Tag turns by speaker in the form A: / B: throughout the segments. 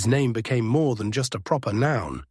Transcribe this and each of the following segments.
A: his name became more than just a proper noun.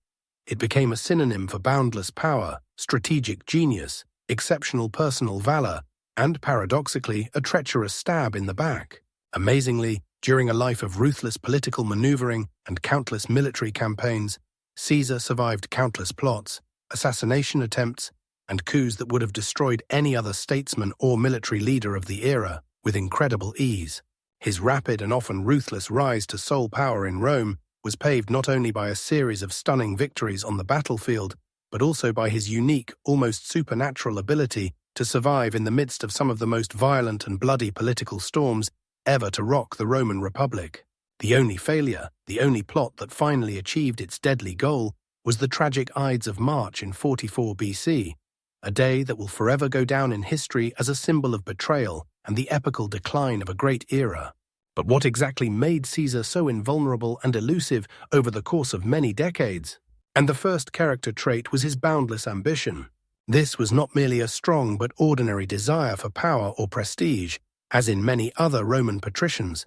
A: It became a synonym for boundless power, strategic genius, exceptional personal valor, and, paradoxically, a treacherous stab in the back. Amazingly, during a life of ruthless political maneuvering and countless military campaigns, Caesar survived countless plots, assassination attempts, and coups that would have destroyed any other statesman or military leader of the era with incredible ease. His rapid and often ruthless rise to sole power in Rome was paved not only by a series of stunning victories on the battlefield, but also by his unique, almost supernatural ability to survive in the midst of some of the most violent and bloody political storms ever to rock the Roman Republic. The only failure, the only plot that finally achieved its deadly goal, was the tragic Ides of March in 44 BC, a day that will forever go down in history as a symbol of betrayal and the epical decline of a great era. But what exactly made Caesar so invulnerable and elusive over the course of many decades? And the first character trait was his boundless ambition. This was not merely a strong but ordinary desire for power or prestige, as in many other Roman patricians.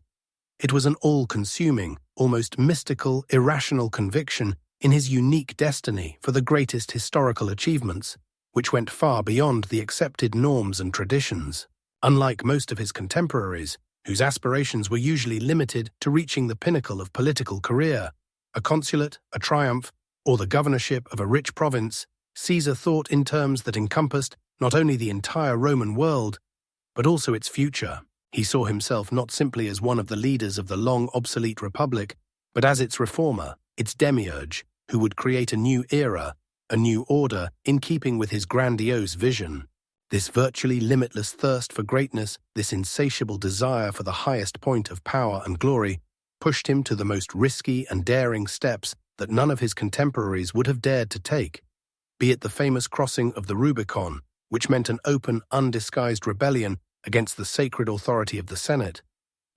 A: It was an all-consuming, almost mystical, irrational conviction in his unique destiny for the greatest historical achievements, which went far beyond the accepted norms and traditions. Unlike most of his contemporaries, whose aspirations were usually limited to reaching the pinnacle of political career, a consulate, a triumph, or the governorship of a rich province, Caesar thought in terms that encompassed not only the entire Roman world, but also its future. He saw himself not simply as one of the leaders of the long obsolete republic, but as its reformer, its demiurge, who would create a new era, a new order in keeping with his grandiose vision. This virtually limitless thirst for greatness, this insatiable desire for the highest point of power and glory, pushed him to the most risky and daring steps that none of his contemporaries would have dared to take, be it the famous crossing of the Rubicon, which meant an open, undisguised rebellion against the sacred authority of the Senate,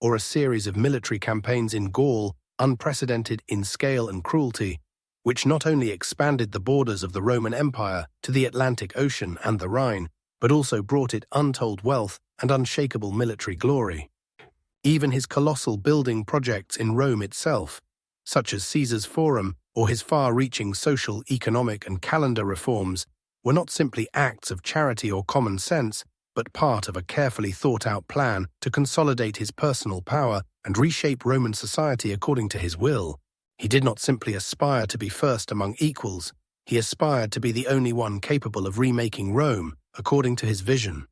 A: or a series of military campaigns in Gaul, unprecedented in scale and cruelty, which not only expanded the borders of the Roman Empire to the Atlantic Ocean and the Rhine, but also brought it untold wealth and unshakable military glory. Even his colossal building projects in Rome itself, such as Caesar's Forum or his far-reaching social, economic, and calendar reforms, were not simply acts of charity or common sense, but part of a carefully thought-out plan to consolidate his personal power and reshape Roman society according to his will. He did not simply aspire to be first among equals, he aspired to be the only one capable of remaking Rome, according to his vision.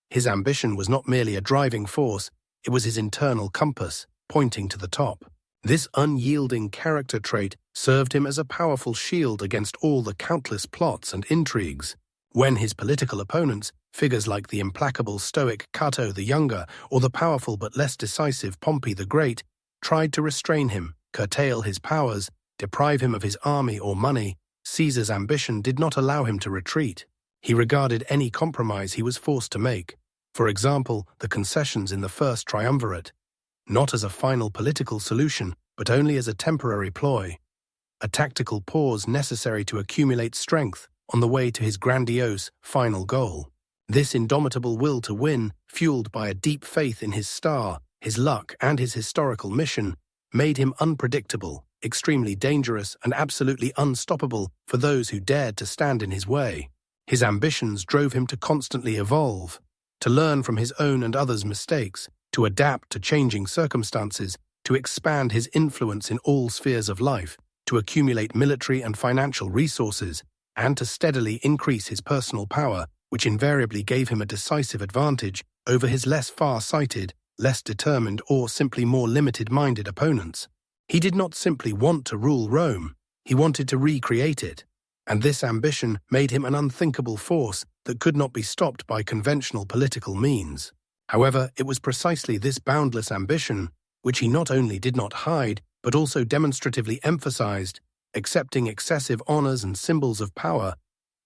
A: His ambition was not merely a driving force, it was his internal compass, pointing to the top. This unyielding character trait served him as a powerful shield against all the countless plots and intrigues. When his political opponents, figures like the implacable Stoic Cato the Younger or the powerful but less decisive Pompey the Great, tried to restrain him, curtail his powers, deprive him of his army or money, Caesar's ambition did not allow him to retreat. He regarded any compromise he was forced to make, for example, the concessions in the First Triumvirate, not as a final political solution, but only as a temporary ploy, a tactical pause necessary to accumulate strength on the way to his grandiose, final goal. This indomitable will to win, fueled by a deep faith in his star, his luck, and his historical mission, made him unpredictable, extremely dangerous, and absolutely unstoppable for those who dared to stand in his way. His ambitions drove him to constantly evolve, to learn from his own and others' mistakes, to adapt to changing circumstances, to expand his influence in all spheres of life, to accumulate military and financial resources, and to steadily increase his personal power, which invariably gave him a decisive advantage over his less far-sighted, less determined, or simply more limited-minded opponents. He did not simply want to rule Rome, he wanted to recreate it, and this ambition made him an unthinkable force that could not be stopped by conventional political means. However, it was precisely this boundless ambition, which he not only did not hide, but also demonstratively emphasized, accepting excessive honors and symbols of power,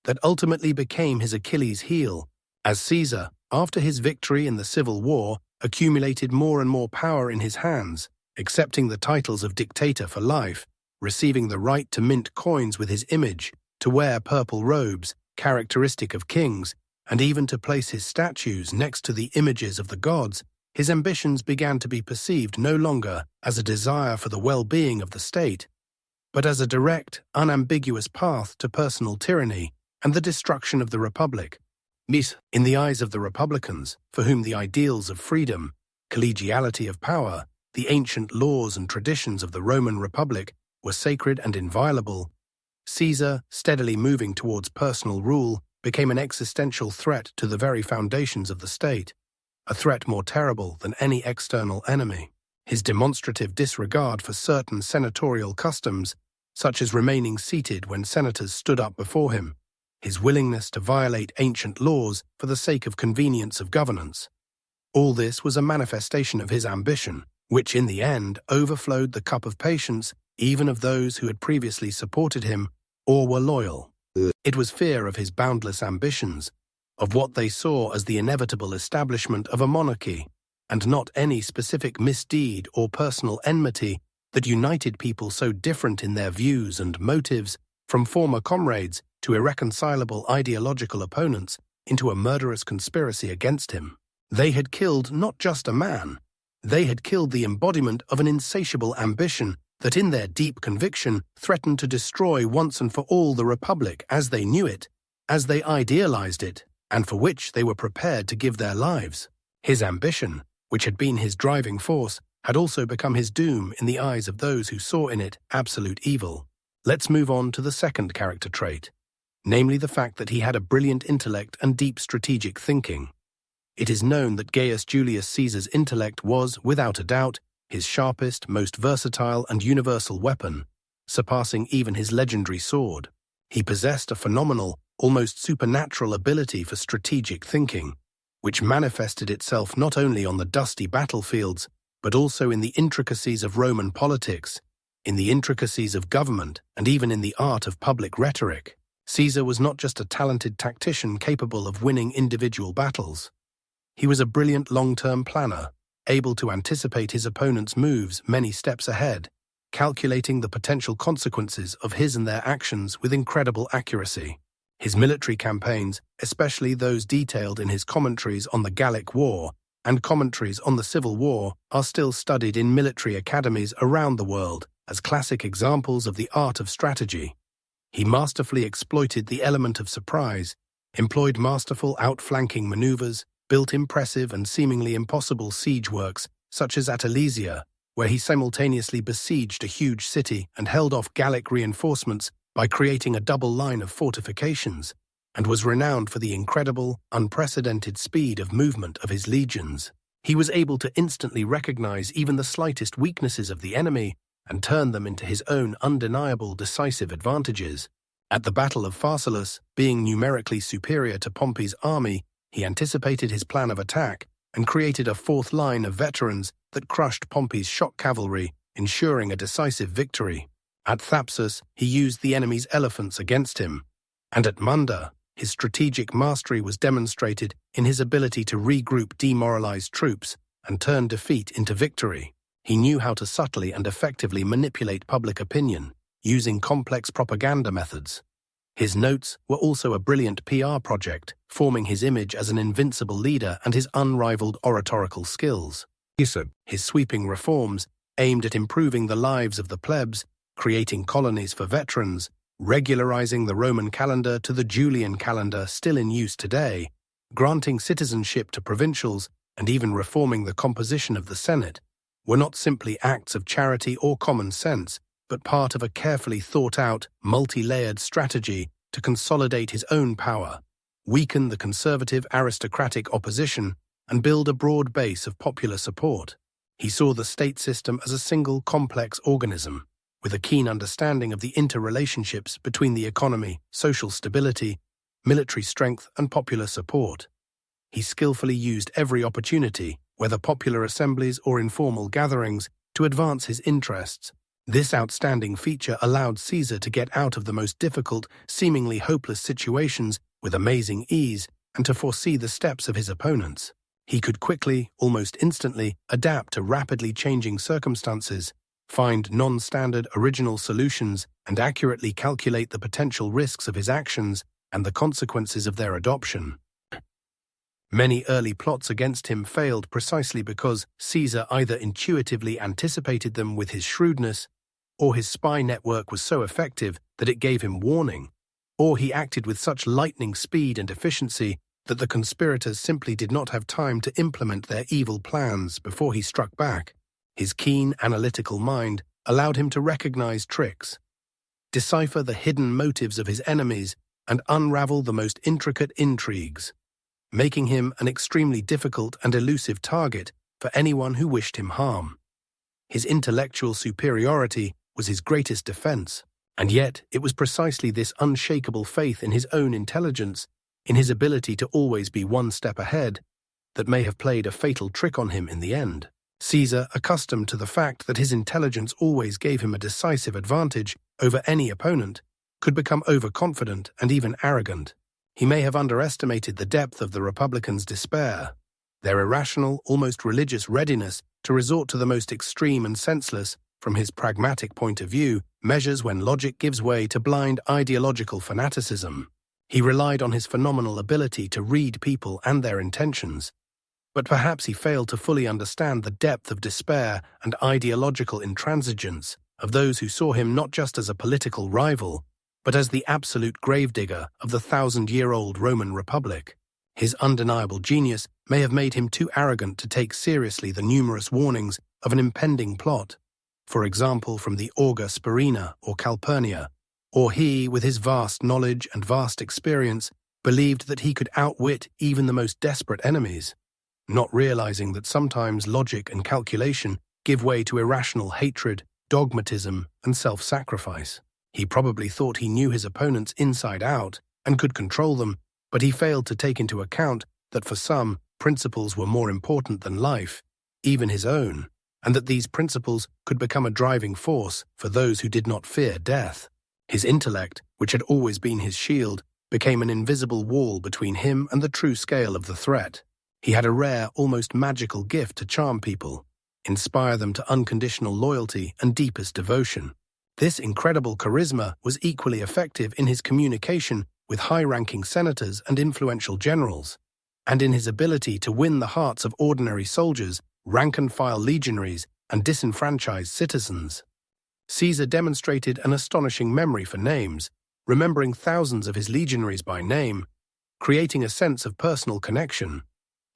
A: that ultimately became his Achilles' heel, as Caesar, after his victory in the Civil War, accumulated more and more power in his hands, accepting the titles of dictator for life, receiving the right to mint coins with his image, to wear purple robes, characteristic of kings, and even to place his statues next to the images of the gods, his ambitions began to be perceived no longer as a desire for the well-being of the state, but as a direct, unambiguous path to personal tyranny and the destruction of the Republic. In the eyes of the Republicans, for whom the ideals of freedom, collegiality of power, the ancient laws and traditions of the Roman Republic were sacred and inviolable, Caesar, steadily moving towards personal rule, became an existential threat to the very foundations of the state, a threat more terrible than any external enemy. His demonstrative disregard for certain senatorial customs, such as remaining seated when senators stood up before him, his willingness to violate ancient laws for the sake of convenience of governance. All this was a manifestation of his ambition, which in the end overflowed the cup of patience even of those who had previously supported him or were loyal. It was fear of his boundless ambitions, of what they saw as the inevitable establishment of a monarchy, and not any specific misdeed or personal enmity that united people so different in their views and motives, from former comrades to irreconcilable ideological opponents, into a murderous conspiracy against him. They had killed not just a man, they had killed the embodiment of an insatiable ambition that in their deep conviction threatened to destroy once and for all the Republic as they knew it, as they idealized it, and for which they were prepared to give their lives. His ambition, which had been his driving force, had also become his doom in the eyes of those who saw in it absolute evil. Let's move on to the second character trait, namely the fact that he had a brilliant intellect and deep strategic thinking. It is known that Gaius Julius Caesar's intellect was, without a doubt, his sharpest, most versatile and universal weapon, surpassing even his legendary sword. He possessed a phenomenal, almost supernatural ability for strategic thinking, which manifested itself not only on the dusty battlefields, but also in the intricacies of Roman politics, in the intricacies of government, and even in the art of public rhetoric. Caesar was not just a talented tactician capable of winning individual battles. He was a brilliant long-term planner, able to anticipate his opponent's moves many steps ahead, calculating the potential consequences of his and their actions with incredible accuracy. His military campaigns, especially those detailed in his commentaries on the Gallic War and commentaries on the Civil War, are still studied in military academies around the world as classic examples of the art of strategy. He masterfully exploited the element of surprise, employed masterful outflanking maneuvers, built impressive and seemingly impossible siege works, such as at Alesia, where he simultaneously besieged a huge city and held off Gallic reinforcements by creating a double line of fortifications, and was renowned for the incredible, unprecedented speed of movement of his legions. He was able to instantly recognize even the slightest weaknesses of the enemy and turn them into his own undeniable decisive advantages. At the Battle of Pharsalus, being numerically superior to Pompey's army, he anticipated his plan of attack and created a fourth line of veterans that crushed Pompey's shock cavalry, ensuring a decisive victory. At Thapsus, he used the enemy's elephants against him, and at Munda, his strategic mastery was demonstrated in his ability to regroup demoralized troops and turn defeat into victory. He knew how to subtly and effectively manipulate public opinion, using complex propaganda methods. His notes were also a brilliant PR project, forming his image as an invincible leader and his unrivaled oratorical skills. His sweeping reforms, aimed at improving the lives of the plebs, creating colonies for veterans, regularizing the Roman calendar to the Julian calendar still in use today, granting citizenship to provincials, and even reforming the composition of the Senate, were not simply acts of charity or common sense, but part of a carefully thought-out, multi-layered strategy to consolidate his own power, weaken the conservative aristocratic opposition, and build a broad base of popular support. He saw the state system as a single complex organism, with a keen understanding of the interrelationships between the economy, social stability, military strength, and popular support. He skillfully used every opportunity, whether popular assemblies or informal gatherings, to advance his interests. This outstanding feature allowed Caesar to get out of the most difficult, seemingly hopeless situations with amazing ease and to foresee the steps of his opponents. He could quickly, almost instantly, adapt to rapidly changing circumstances, find non-standard original solutions, and accurately calculate the potential risks of his actions and the consequences of their adoption. Many early plots against him failed precisely because Caesar either intuitively anticipated them with his shrewdness, or his spy network was so effective that it gave him warning, or he acted with such lightning speed and efficiency that the conspirators simply did not have time to implement their evil plans before he struck back. His keen, analytical mind allowed him to recognize tricks, decipher the hidden motives of his enemies, and unravel the most intricate intrigues, making him an extremely difficult and elusive target for anyone who wished him harm. His intellectual superiority was his greatest defense, and yet it was precisely this unshakable faith in his own intelligence, in his ability to always be one step ahead, that may have played a fatal trick on him in the end. Caesar, accustomed to the fact that his intelligence always gave him a decisive advantage over any opponent, could become overconfident and even arrogant. He may have underestimated the depth of the Republicans' despair, their irrational, almost religious readiness to resort to the most extreme and senseless, from his pragmatic point of view, measures when logic gives way to blind ideological fanaticism. He relied on his phenomenal ability to read people and their intentions, but perhaps he failed to fully understand the depth of despair and ideological intransigence of those who saw him not just as a political rival, but as the absolute gravedigger of the 1,000-year-old Roman Republic. His undeniable genius may have made him too arrogant to take seriously the numerous warnings of an impending plot, for example from the augur Spurinna or Calpurnia, or he, with his vast knowledge and vast experience, believed that he could outwit even the most desperate enemies, not realizing that sometimes logic and calculation give way to irrational hatred, dogmatism, and self-sacrifice. He probably thought he knew his opponents inside out and could control them, but he failed to take into account that for some, principles were more important than life, even his own, and that these principles could become a driving force for those who did not fear death. His intellect, which had always been his shield, became an invisible wall between him and the true scale of the threat. He had a rare, almost magical gift to charm people, inspire them to unconditional loyalty and deepest devotion. This incredible charisma was equally effective in his communication with high-ranking senators and influential generals, and in his ability to win the hearts of ordinary soldiers, rank-and-file legionaries, and disenfranchised citizens. Caesar demonstrated an astonishing memory for names, remembering thousands of his legionaries by name, creating a sense of personal connection.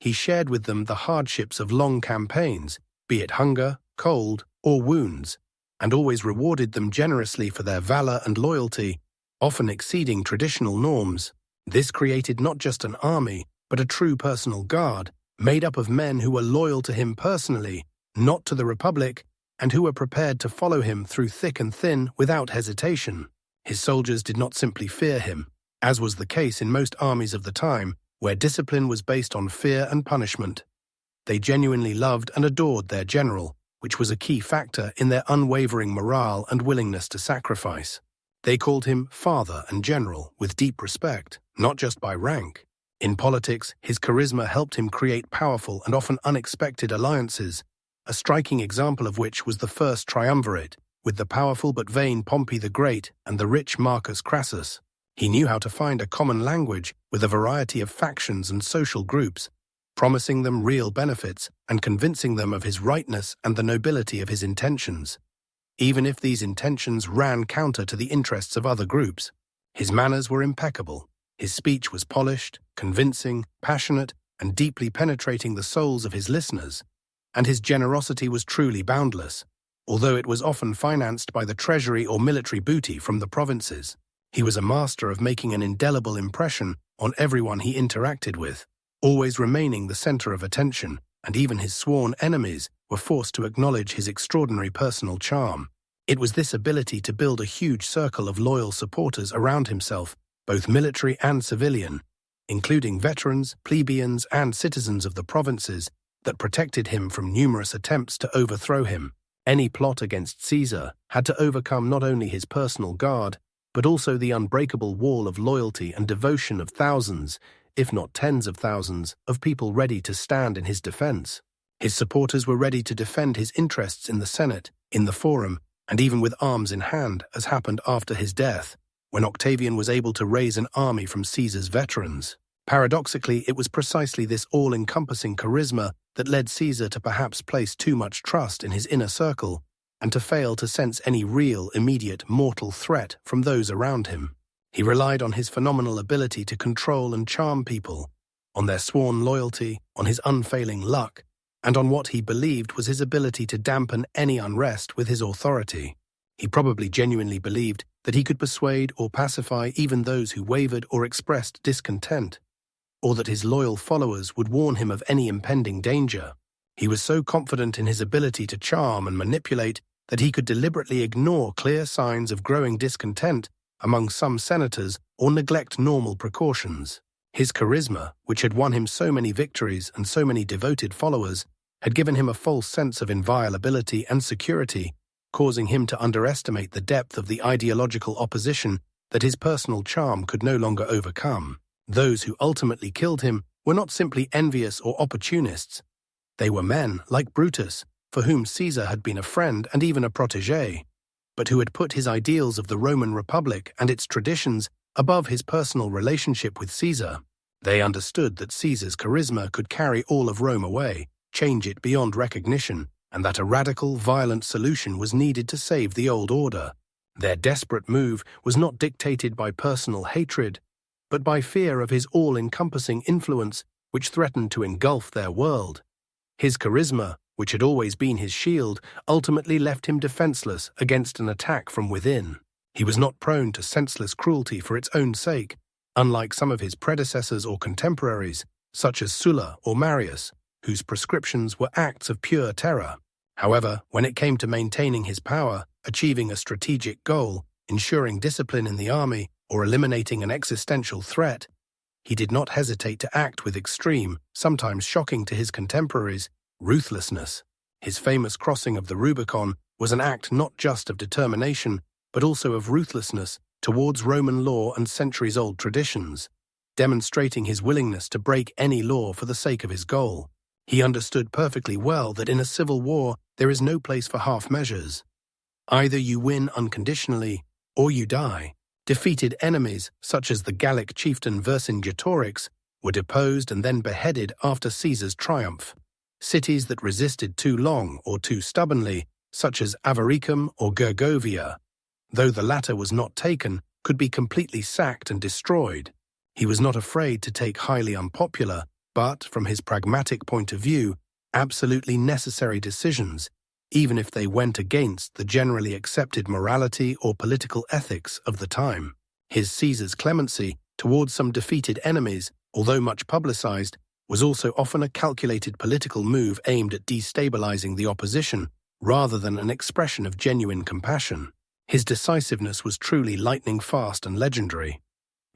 A: He shared with them the hardships of long campaigns, be it hunger, cold, or wounds, and always rewarded them generously for their valor and loyalty, often exceeding traditional norms. This created not just an army, but a true personal guard, made up of men who were loyal to him personally, not to the Republic, and who were prepared to follow him through thick and thin without hesitation. His soldiers did not simply fear him, as was the case in most armies of the time, where discipline was based on fear and punishment. They genuinely loved and adored their general, which was a key factor in their unwavering morale and willingness to sacrifice. They called him father and general with deep respect, not just by rank. In politics, his charisma helped him create powerful and often unexpected alliances, a striking example of which was the first triumvirate, with the powerful but vain Pompey the Great and the rich Marcus Crassus. He knew how to find a common language with a variety of factions and social groups, promising them real benefits and convincing them of his rightness and the nobility of his intentions, even if these intentions ran counter to the interests of other groups. His manners were impeccable. His speech was polished, convincing, passionate, and deeply penetrating the souls of his listeners, and his generosity was truly boundless, although it was often financed by the treasury or military booty from the provinces. He was a master of making an indelible impression on everyone he interacted with, always remaining the center of attention, and even his sworn enemies were forced to acknowledge his extraordinary personal charm. It was this ability to build a huge circle of loyal supporters around himself, both military and civilian, including veterans, plebeians, and citizens of the provinces, that protected him from numerous attempts to overthrow him. Any plot against Caesar had to overcome not only his personal guard, but also the unbreakable wall of loyalty and devotion of thousands, if not tens of thousands, of people ready to stand in his defense. His supporters were ready to defend his interests in the Senate, in the Forum, and even with arms in hand, as happened after his death, when Octavian was able to raise an army from Caesar's veterans. Paradoxically, it was precisely this all-encompassing charisma that led Caesar to perhaps place too much trust in his inner circle and to fail to sense any real, immediate, mortal threat from those around him. He relied on his phenomenal ability to control and charm people, on their sworn loyalty, on his unfailing luck, and on what he believed was his ability to dampen any unrest with his authority. He probably genuinely believed that he could persuade or pacify even those who wavered or expressed discontent, or that his loyal followers would warn him of any impending danger. He was so confident in his ability to charm and manipulate that he could deliberately ignore clear signs of growing discontent among some senators or neglect normal precautions. His charisma, which had won him so many victories and so many devoted followers, had given him a false sense of inviolability and security, causing him to underestimate the depth of the ideological opposition that his personal charm could no longer overcome. Those who ultimately killed him were not simply envious or opportunists. They were men, like Brutus, for whom Caesar had been a friend and even a protégé, but who had put his ideals of the Roman Republic and its traditions above his personal relationship with Caesar. They understood that Caesar's charisma could carry all of Rome away, change it beyond recognition, and that a radical, violent solution was needed to save the old order. Their desperate move was not dictated by personal hatred, but by fear of his all-encompassing influence which threatened to engulf their world. His charisma, which had always been his shield, ultimately left him defenseless against an attack from within. He was not prone to senseless cruelty for its own sake, unlike some of his predecessors or contemporaries, such as Sulla or Marius, whose prescriptions were acts of pure terror. However, when it came to maintaining his power, achieving a strategic goal, ensuring discipline in the army, or eliminating an existential threat, he did not hesitate to act with extreme, sometimes shocking to his contemporaries, ruthlessness. His famous crossing of the Rubicon was an act not just of determination, but also of ruthlessness towards Roman law and centuries-old traditions, demonstrating his willingness to break any law for the sake of his goal. He understood perfectly well that in a civil war there is no place for half measures. Either you win unconditionally, or you die. Defeated enemies, such as the Gallic chieftain Vercingetorix, were deposed and then beheaded after Caesar's triumph. Cities that resisted too long or too stubbornly, such as Avaricum or Gergovia, though the latter was not taken, could be completely sacked and destroyed. He was not afraid to take highly unpopular, but, from his pragmatic point of view, absolutely necessary decisions, even if they went against the generally accepted morality or political ethics of the time. His Caesar's clemency towards some defeated enemies, although much publicized, was also often a calculated political move aimed at destabilizing the opposition, rather than an expression of genuine compassion. His decisiveness was truly lightning-fast and legendary.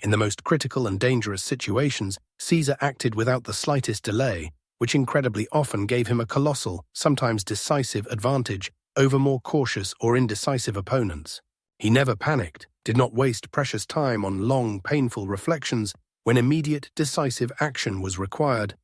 A: In the most critical and dangerous situations, Caesar acted without the slightest delay, which incredibly often gave him a colossal, sometimes decisive advantage over more cautious or indecisive opponents. He never panicked, did not waste precious time on long, painful reflections when immediate, decisive action was required,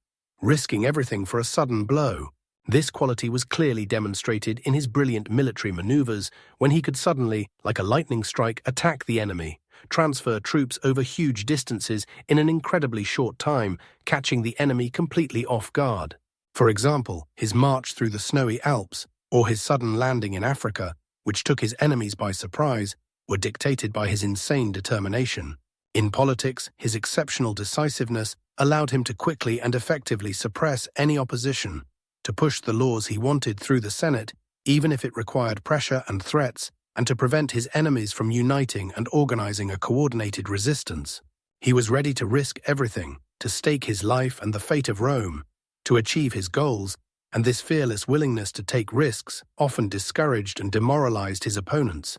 A: risking everything for a sudden blow. This quality was clearly demonstrated in his brilliant military maneuvers when he could suddenly, like a lightning strike, attack the enemy, transfer troops over huge distances in an incredibly short time, catching the enemy completely off guard. For example, his march through the snowy Alps, or his sudden landing in Africa, which took his enemies by surprise, were dictated by his insane determination. In politics, his exceptional decisiveness allowed him to quickly and effectively suppress any opposition, to push the laws he wanted through the Senate, even if it required pressure and threats, and to prevent his enemies from uniting and organizing a coordinated resistance. He was ready to risk everything, to stake his life and the fate of Rome, to achieve his goals, and this fearless willingness to take risks often discouraged and demoralized his opponents.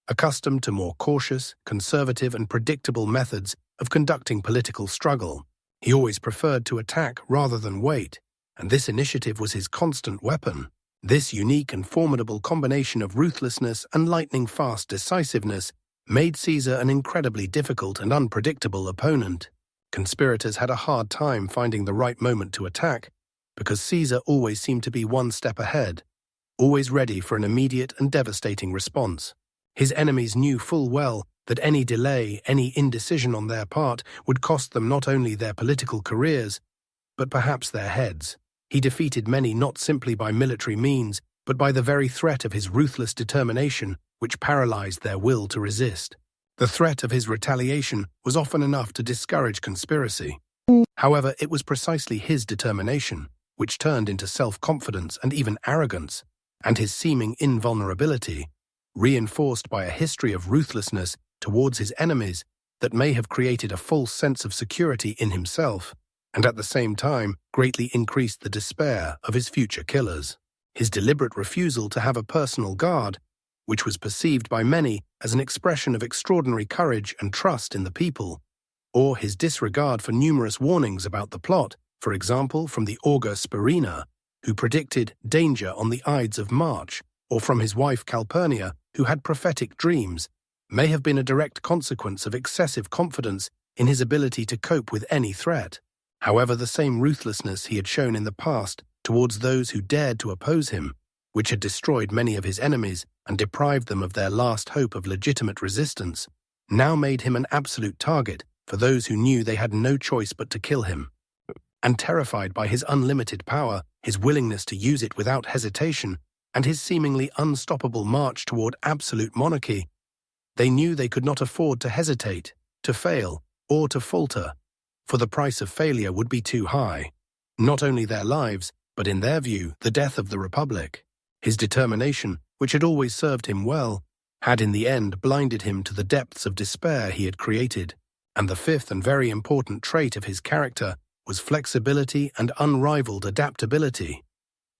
A: Accustomed to more cautious, conservative, and predictable methods of conducting political struggle, he always preferred to attack rather than wait, and this initiative was his constant weapon. This unique and formidable combination of ruthlessness and lightning-fast decisiveness made Caesar an incredibly difficult and unpredictable opponent. Conspirators had a hard time finding the right moment to attack, because Caesar always seemed to be one step ahead, always ready for an immediate and devastating response. His enemies knew full well that any delay, any indecision on their part would cost them not only their political careers, but perhaps their heads. He defeated many not simply by military means, but by the very threat of his ruthless determination, which paralyzed their will to resist. The threat of his retaliation was often enough to discourage conspiracy. However, it was precisely his determination, which turned into self-confidence and even arrogance, and his seeming invulnerability, reinforced by a history of ruthlessness towards his enemies, that may have created a false sense of security in himself, and at the same time greatly increased the despair of his future killers. His deliberate refusal to have a personal guard, which was perceived by many as an expression of extraordinary courage and trust in the people, or his disregard for numerous warnings about the plot, for example from the augur Spirina, who predicted danger on the Ides of March, or from his wife Calpurnia, who had prophetic dreams, may have been a direct consequence of excessive confidence in his ability to cope with any threat. However, the same ruthlessness he had shown in the past towards those who dared to oppose him, which had destroyed many of his enemies and deprived them of their last hope of legitimate resistance, now made him an absolute target for those who knew they had no choice but to kill him. And terrified by his unlimited power, his willingness to use it without hesitation, and his seemingly unstoppable march toward absolute monarchy, they knew they could not afford to hesitate, to fail, or to falter, for the price of failure would be too high. Not only their lives, but in their view, the death of the Republic. His determination, which had always served him well, had in the end blinded him to the depths of despair he had created, and the fifth and very important trait of his character was flexibility and unrivaled adaptability.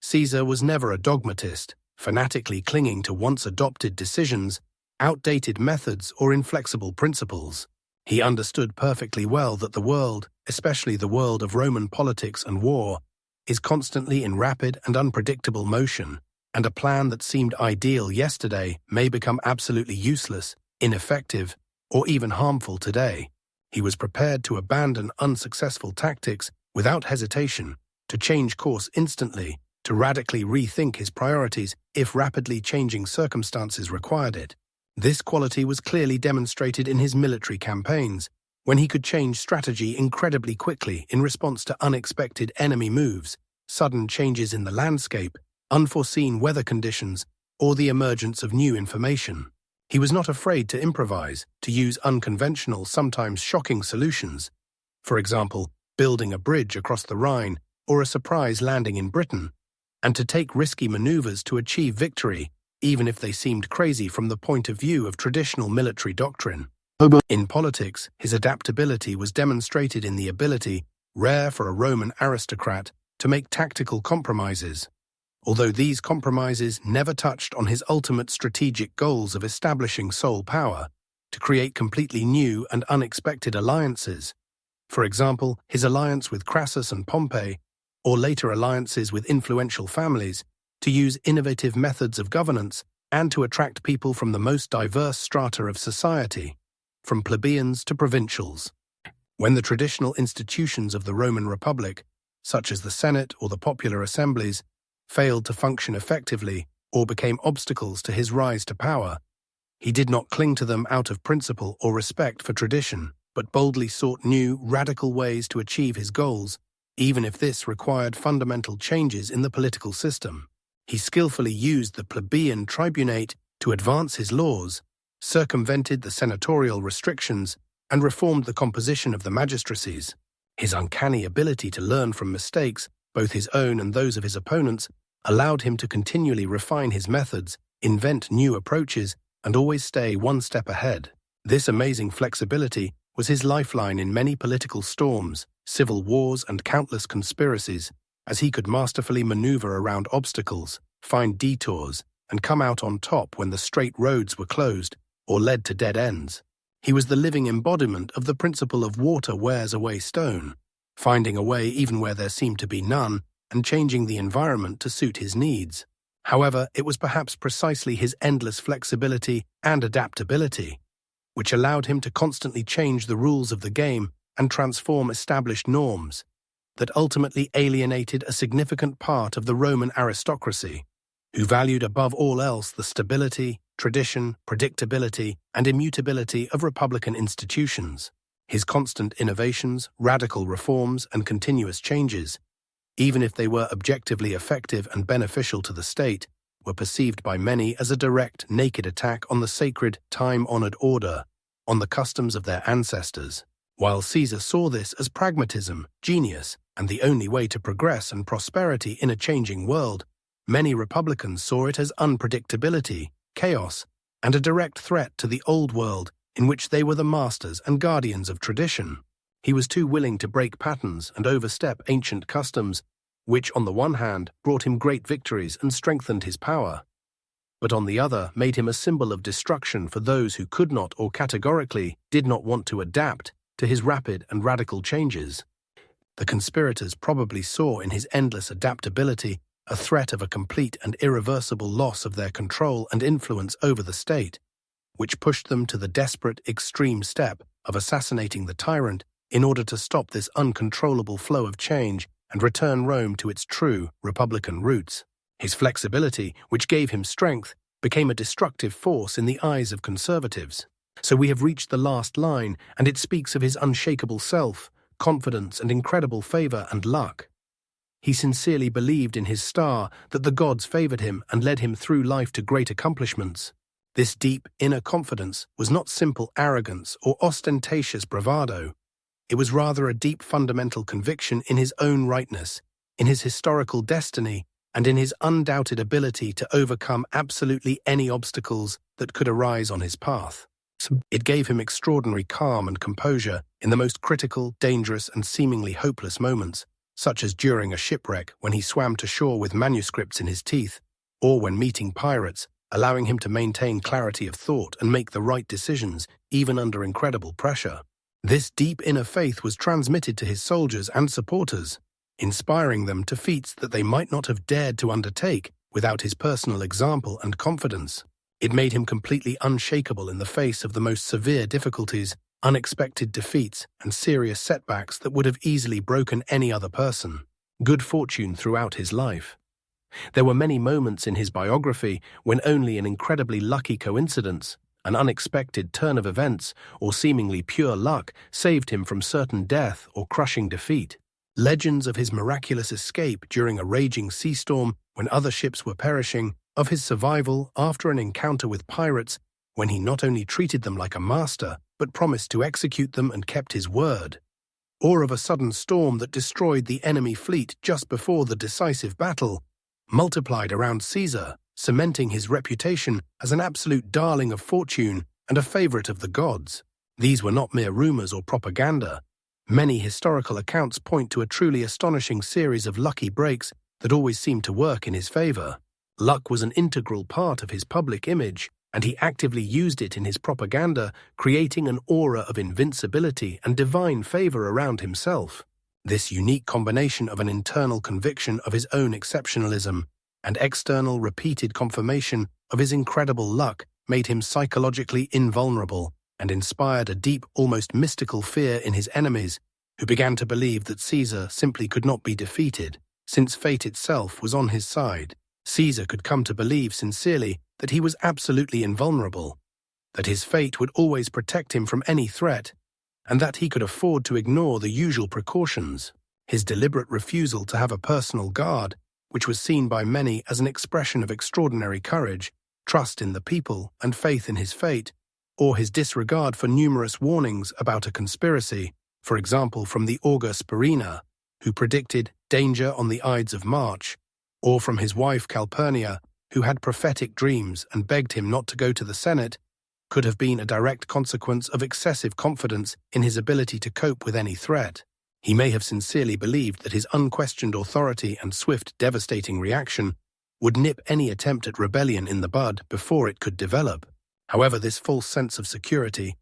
A: Caesar was never a dogmatist, fanatically clinging to once-adopted decisions, outdated methods, or inflexible principles. He understood perfectly well that the world, especially the world of Roman politics and war, is constantly in rapid and unpredictable motion, and a plan that seemed ideal yesterday may become absolutely useless, ineffective, or even harmful today. He was prepared to abandon unsuccessful tactics without hesitation, to change course instantly, to radically rethink his priorities if rapidly changing circumstances required it. This quality was clearly demonstrated in his military campaigns, when he could change strategy incredibly quickly in response to unexpected enemy moves, sudden changes in the landscape, unforeseen weather conditions, or the emergence of new information. He was not afraid to improvise, to use unconventional, sometimes shocking solutions. For example, building a bridge across the Rhine or a surprise landing in Britain, and to take risky maneuvers to achieve victory, even if they seemed crazy from the point of view of traditional military doctrine. In politics, his adaptability was demonstrated in the ability, rare for a Roman aristocrat, to make tactical compromises. Although these compromises never touched on his ultimate strategic goals of establishing sole power, to create completely new and unexpected alliances. For example, his alliance with Crassus and Pompey, or later alliances with influential families, to use innovative methods of governance and to attract people from the most diverse strata of society, from plebeians to provincials. When the traditional institutions of the Roman Republic, such as the Senate or the popular assemblies, failed to function effectively or became obstacles to his rise to power, he did not cling to them out of principle or respect for tradition, but boldly sought new, radical ways to achieve his goals, even if this required fundamental changes in the political system. He skillfully used the plebeian tribunate to advance his laws, circumvented the senatorial restrictions, and reformed the composition of the magistracies. His uncanny ability to learn from mistakes, both his own and those of his opponents, allowed him to continually refine his methods, invent new approaches, and always stay one step ahead. This amazing flexibility was his lifeline in many political storms, civil wars, and countless conspiracies, as he could masterfully maneuver around obstacles, find detours, and come out on top when the straight roads were closed or led to dead ends. He was the living embodiment of the principle of water wears away stone, finding a way even where there seemed to be none, and changing the environment to suit his needs. However, it was perhaps precisely his endless flexibility and adaptability, which allowed him to constantly change the rules of the game and transform established norms, that ultimately alienated a significant part of the Roman aristocracy, who valued above all else the stability, tradition, predictability, and immutability of republican institutions. His constant innovations, radical reforms, and continuous changes, even if they were objectively effective and beneficial to the state, were perceived by many as a direct, naked attack on the sacred, time-honored order, on the customs of their ancestors. While Caesar saw this as pragmatism, genius, and the only way to progress and prosperity in a changing world, many Republicans saw it as unpredictability, chaos, and a direct threat to the old world in which they were the masters and guardians of tradition. He was too willing to break patterns and overstep ancient customs, which on the one hand brought him great victories and strengthened his power, but on the other made him a symbol of destruction for those who could not or categorically did not want to adapt to his rapid and radical changes. The conspirators probably saw in his endless adaptability a threat of a complete and irreversible loss of their control and influence over the state, which pushed them to the desperate, extreme step of assassinating the tyrant in order to stop this uncontrollable flow of change and return Rome to its true republican roots. His flexibility, which gave him strength, became a destructive force in the eyes of conservatives. So we have reached the last line, and it speaks of his unshakable self, confidence, and incredible favor and luck. He sincerely believed in his star that the gods favored him and led him through life to great accomplishments. This deep, inner confidence was not simple arrogance or ostentatious bravado. It was rather a deep fundamental conviction in his own rightness, in his historical destiny, and in his undoubted ability to overcome absolutely any obstacles that could arise on his path. It gave him extraordinary calm and composure in the most critical, dangerous, and seemingly hopeless moments, such as during a shipwreck when he swam to shore with manuscripts in his teeth, or when meeting pirates, allowing him to maintain clarity of thought and make the right decisions, even under incredible pressure. This deep inner faith was transmitted to his soldiers and supporters, inspiring them to feats that they might not have dared to undertake without his personal example and confidence. It made him completely unshakable in the face of the most severe difficulties, unexpected defeats, and serious setbacks that would have easily broken any other person. Good fortune throughout his life. There were many moments in his biography when only an incredibly lucky coincidence, an unexpected turn of events, or seemingly pure luck saved him from certain death or crushing defeat. Legends of his miraculous escape during a raging sea storm when other ships were perishing, of his survival after an encounter with pirates when he not only treated them like a master, but promised to execute them and kept his word, or of a sudden storm that destroyed the enemy fleet just before the decisive battle, multiplied around Caesar, cementing his reputation as an absolute darling of fortune and a favorite of the gods. These were not mere rumors or propaganda. Many historical accounts point to a truly astonishing series of lucky breaks that always seemed to work in his favor. Luck was an integral part of his public image, and he actively used it in his propaganda, creating an aura of invincibility and divine favor around himself. This unique combination of an internal conviction of his own exceptionalism and external repeated confirmation of his incredible luck made him psychologically invulnerable and inspired a deep, almost mystical fear in his enemies, who began to believe that Caesar simply could not be defeated, since fate itself was on his side. Caesar could come to believe sincerely that he was absolutely invulnerable, that his fate would always protect him from any threat, and that he could afford to ignore the usual precautions. His deliberate refusal to have a personal guard, which was seen by many as an expression of extraordinary courage, trust in the people, and faith in his fate, or his disregard for numerous warnings about a conspiracy, for example from the augur Spurinna, who predicted danger on the Ides of March, or from his wife Calpurnia, who had prophetic dreams and begged him not to go to the Senate, could have been a direct consequence of excessive confidence in his ability to cope with any threat. He may have sincerely believed that his unquestioned authority and swift, devastating reaction would nip any attempt at rebellion in the bud before it could develop. However, this false sense of security,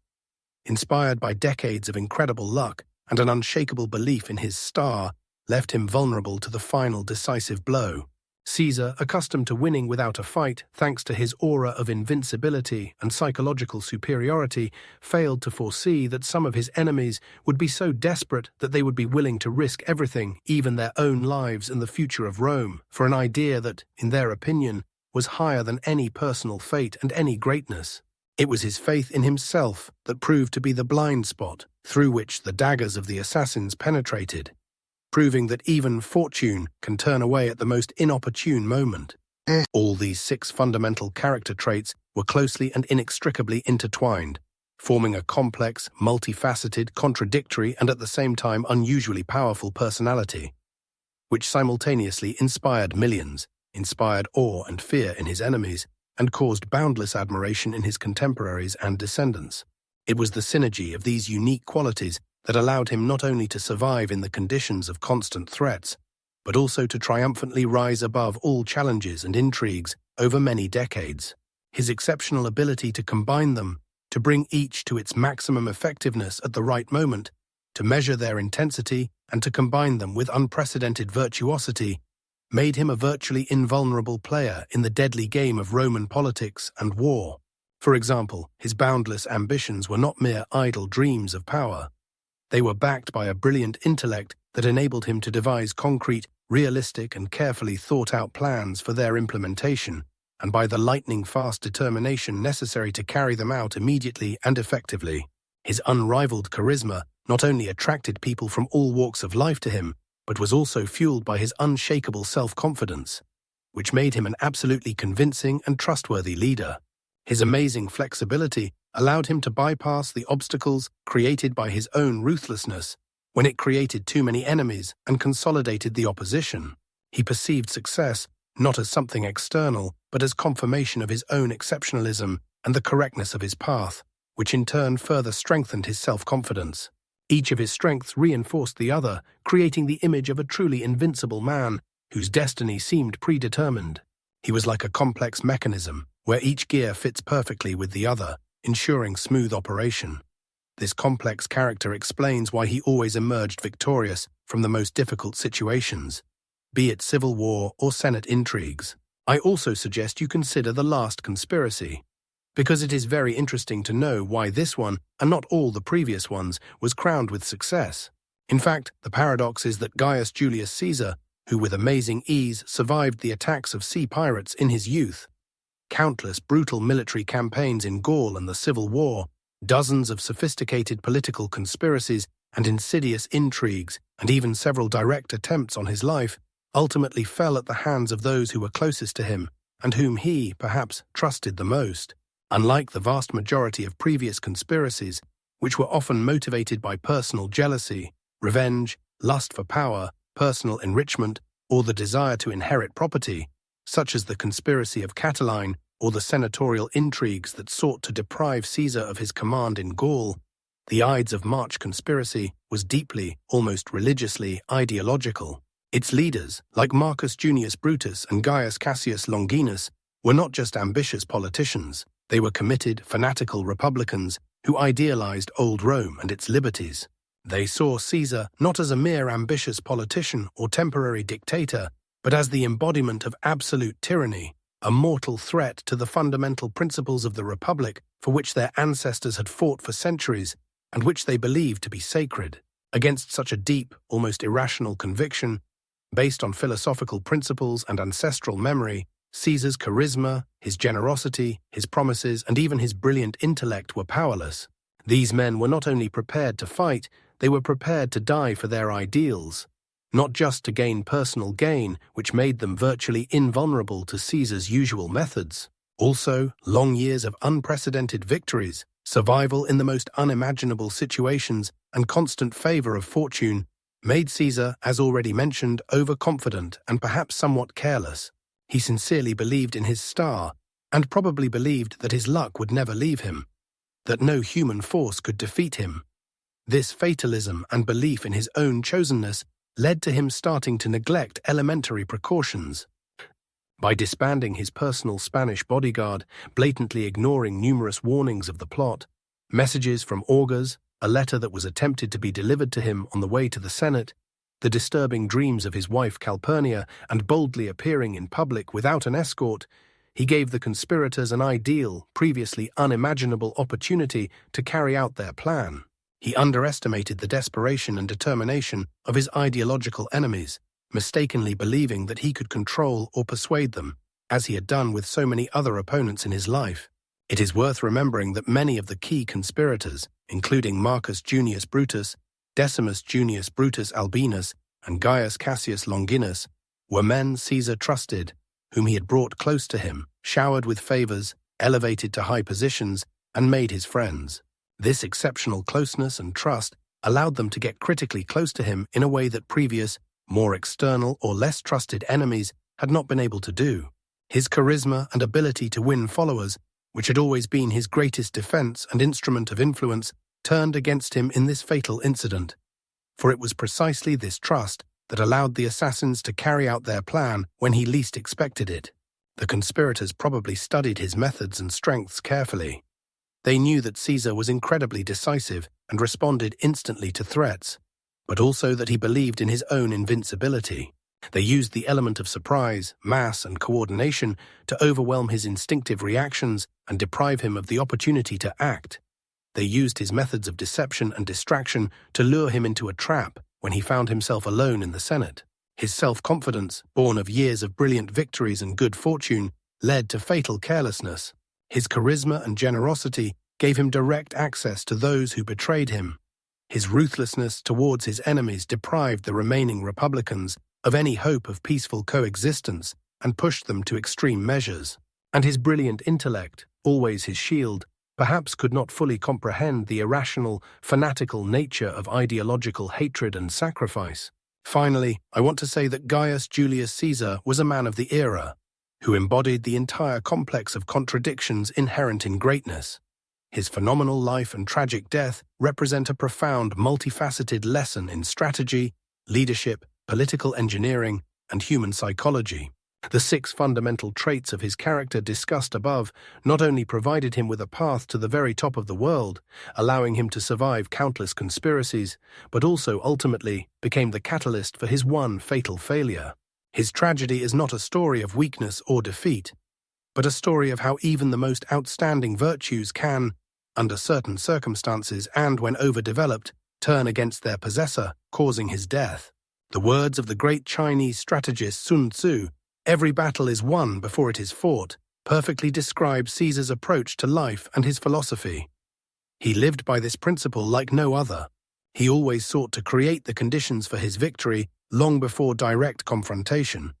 A: inspired by decades of incredible luck and an unshakable belief in his star, left him vulnerable to the final decisive blow. Caesar, accustomed to winning without a fight thanks to his aura of invincibility and psychological superiority, failed to foresee that some of his enemies would be so desperate that they would be willing to risk everything, even their own lives and the future of Rome, for an idea that, in their opinion, was higher than any personal fate and any greatness. It was his faith in himself that proved to be the blind spot through which the daggers of the assassins penetrated, proving that even fortune can turn away at the most inopportune moment. All these 6 fundamental character traits were closely and inextricably intertwined, forming a complex, multifaceted, contradictory, and at the same time unusually powerful personality, which simultaneously inspired millions, inspired awe and fear in his enemies, and caused boundless admiration in his contemporaries and descendants. It was the synergy of these unique qualities that allowed him not only to survive in the conditions of constant threats, but also to triumphantly rise above all challenges and intrigues over many decades. His exceptional ability to combine them, to bring each to its maximum effectiveness at the right moment, to measure their intensity and to combine them with unprecedented virtuosity, made him a virtually invulnerable player in the deadly game of Roman politics and war. For example, his boundless ambitions were not mere idle dreams of power. They were backed by a brilliant intellect that enabled him to devise concrete, realistic, and carefully thought-out plans for their implementation, and by the lightning-fast determination necessary to carry them out immediately and effectively. His unrivaled charisma not only attracted people from all walks of life to him, but was also fueled by his unshakable self-confidence, which made him an absolutely convincing and trustworthy leader. His amazing flexibility allowed him to bypass the obstacles created by his own ruthlessness when it created too many enemies and consolidated the opposition. He perceived success not as something external, but as confirmation of his own exceptionalism and the correctness of his path, which in turn further strengthened his self-confidence. Each of his strengths reinforced the other, creating the image of a truly invincible man whose destiny seemed predetermined. He was like a complex mechanism, where each gear fits perfectly with the other, ensuring smooth operation. This complex character explains why he always emerged victorious from the most difficult situations, be it civil war or Senate intrigues. I also suggest you consider the last conspiracy, because it is very interesting to know why this one, and not all the previous ones, was crowned with success. In fact, the paradox is that Gaius Julius Caesar, who with amazing ease survived the attacks of sea pirates in his youth, countless brutal military campaigns in Gaul and the Civil War, dozens of sophisticated political conspiracies and insidious intrigues, and even several direct attempts on his life, ultimately fell at the hands of those who were closest to him and whom he, perhaps, trusted the most. Unlike the vast majority of previous conspiracies, which were often motivated by personal jealousy, revenge, lust for power, personal enrichment, or the desire to inherit property, such as the conspiracy of Catiline or the senatorial intrigues that sought to deprive Caesar of his command in Gaul, the Ides of March conspiracy was deeply, almost religiously, ideological. Its leaders, like Marcus Junius Brutus and Gaius Cassius Longinus, were not just ambitious politicians. They were committed, fanatical republicans who idealized old Rome and its liberties. They saw Caesar not as a mere ambitious politician or temporary dictator, but as the embodiment of absolute tyranny, a mortal threat to the fundamental principles of the Republic for which their ancestors had fought for centuries and which they believed to be sacred. Against such a deep, almost irrational conviction, based on philosophical principles and ancestral memory, Caesar's charisma, his generosity, his promises, and even his brilliant intellect were powerless. These men were not only prepared to fight, they were prepared to die for their ideals, not just to gain personal gain, which made them virtually invulnerable to Caesar's usual methods. Also, long years of unprecedented victories, survival in the most unimaginable situations, and constant favor of fortune made Caesar, as already mentioned, overconfident and perhaps somewhat careless. He sincerely believed in his star, and probably believed that his luck would never leave him, that no human force could defeat him. This fatalism and belief in his own chosenness led to him starting to neglect elementary precautions. By disbanding his personal Spanish bodyguard, blatantly ignoring numerous warnings of the plot, messages from augurs, a letter that was attempted to be delivered to him on the way to the Senate, the disturbing dreams of his wife Calpurnia, and boldly appearing in public without an escort, he gave the conspirators an ideal, previously unimaginable opportunity to carry out their plan. He underestimated the desperation and determination of his ideological enemies, mistakenly believing that he could control or persuade them, as he had done with so many other opponents in his life. It is worth remembering that many of the key conspirators, including Marcus Junius Brutus, Decimus Junius Brutus Albinus, and Gaius Cassius Longinus, were men Caesar trusted, whom he had brought close to him, showered with favors, elevated to high positions, and made his friends. This exceptional closeness and trust allowed them to get critically close to him in a way that previous, more external or less trusted enemies had not been able to do. His charisma and ability to win followers, which had always been his greatest defense and instrument of influence, turned against him in this fatal incident. For it was precisely this trust that allowed the assassins to carry out their plan when he least expected it. The conspirators probably studied his methods and strengths carefully. They knew that Caesar was incredibly decisive and responded instantly to threats, but also that he believed in his own invincibility. They used the element of surprise, mass, and coordination to overwhelm his instinctive reactions and deprive him of the opportunity to act. They used his methods of deception and distraction to lure him into a trap when he found himself alone in the Senate. His self-confidence, born of years of brilliant victories and good fortune, led to fatal carelessness. His charisma and generosity gave him direct access to those who betrayed him. His ruthlessness towards his enemies deprived the remaining Republicans of any hope of peaceful coexistence and pushed them to extreme measures. And his brilliant intellect, always his shield, perhaps could not fully comprehend the irrational, fanatical nature of ideological hatred and sacrifice. Finally, I want to say that Gaius Julius Caesar was a man of the era, who embodied the entire complex of contradictions inherent in greatness. His phenomenal life and tragic death represent a profound, multifaceted lesson in strategy, leadership, political engineering, and human psychology. The 6 fundamental traits of his character discussed above not only provided him with a path to the very top of the world, allowing him to survive countless conspiracies, but also ultimately became the catalyst for his one fatal failure. His tragedy is not a story of weakness or defeat, but a story of how even the most outstanding virtues can, under certain circumstances and when overdeveloped, turn against their possessor, causing his death. The words of the great Chinese strategist Sun Tzu, "Every battle is won before it is fought," perfectly describe Caesar's approach to life and his philosophy. He lived by this principle like no other. He always sought to create the conditions for his victory long before direct confrontation.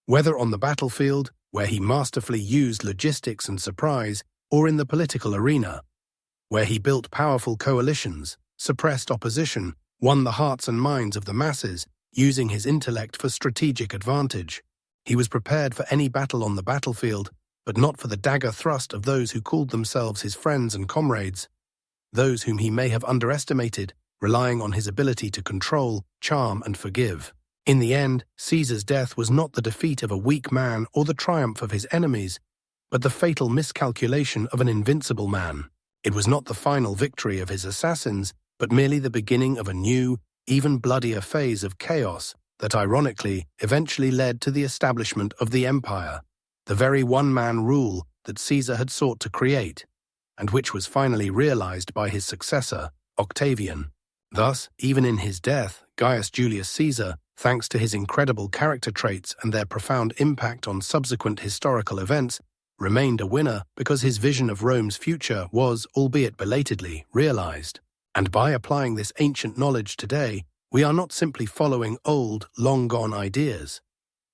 A: Whether on the battlefield, where he masterfully used logistics and surprise, or in the political arena, where he built powerful coalitions, suppressed opposition, won the hearts and minds of the masses, using his intellect for strategic advantage. He was prepared for any battle on the battlefield, but not for the dagger thrust of those who called themselves his friends and comrades, those whom he may have underestimated, relying on his ability to control, charm, and forgive. In the end, Caesar's death was not the defeat of a weak man or the triumph of his enemies, but the fatal miscalculation of an invincible man. It was not the final victory of his assassins, but merely the beginning of a new, even bloodier phase of chaos that ironically eventually led to the establishment of the empire, the very one-man rule that Caesar had sought to create, and which was finally realized by his successor, Octavian. Thus, even in his death, Gaius Julius Caesar, thanks to his incredible character traits and their profound impact on subsequent historical events, remained a winner because his vision of Rome's future was, albeit belatedly, realized. And by applying this ancient knowledge today, we are not simply following old, long-gone ideas.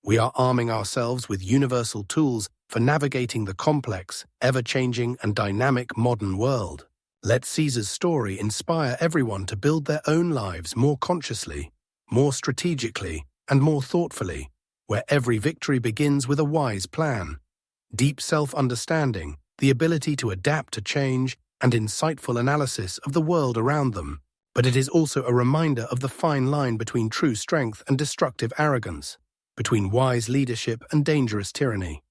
A: We are arming ourselves with universal tools for navigating the complex, ever-changing, and dynamic modern world. Let Caesar's story inspire everyone to build their own lives more consciously, more strategically, and more thoughtfully, where every victory begins with a wise plan, deep self-understanding, the ability to adapt to change, and insightful analysis of the world around them. But it is also a reminder of the fine line between true strength and destructive arrogance, between wise leadership and dangerous tyranny.